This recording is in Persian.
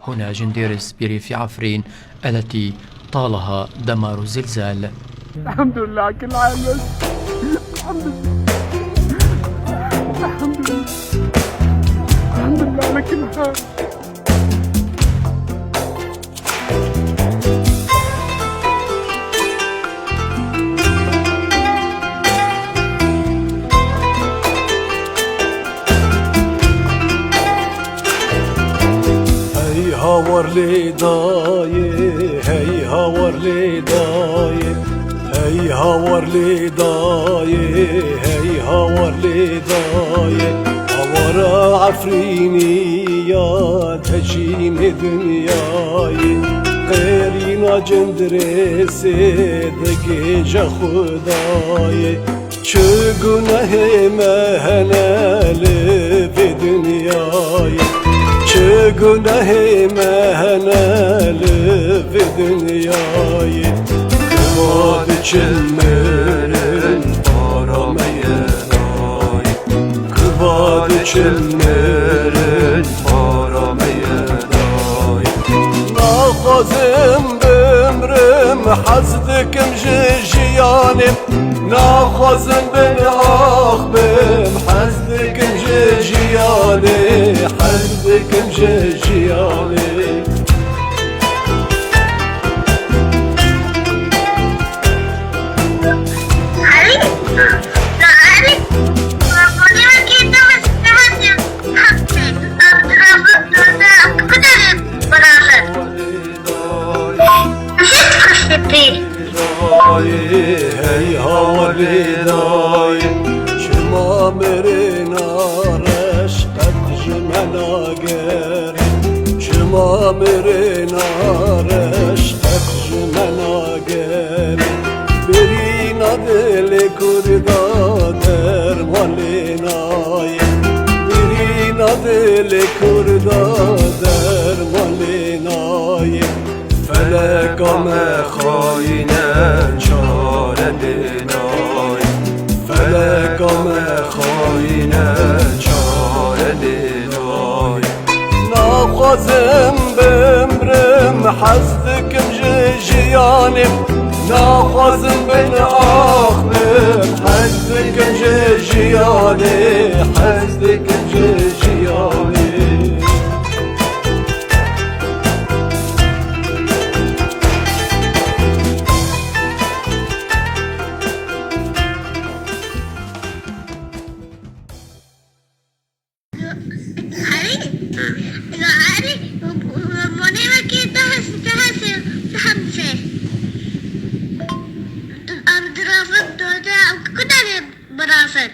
هنا جنديرس بريف عفرين التي طالها دمار الزلزال. الحمد لله على كل حال. الحمد لله الحمد لله على كل حال. هاور لي دايه هي هاور لي دايه هي هاور لي دايه هي هاور لي دايه هاور عفريني يا تجين دنياي غيرنا جندرس دقيجة خداي چگونه مهنل في دنياي چگونه مهنل في دنياي کباد چلمرن آرامه دای کباد چلمرن آرامه دای ناخوازم بمرم حزدکم جیانم ناخوازم بن آخ بم حزدکم جیانه حزدکم جیانه هی هاوری دای شما مرنا رشقت جمنا گر شما مرنا رشقت جمنا گر برینا دل کردا در مالینای برینا دل کردا در مالینای فلکم خاینه چاره دینای فلکم خاینه چاره دینای ناخوازم بمرم حزدکم جیانم ناخوازم بن آخ بم حزدکم جیانه حزدکم جیانه برافت.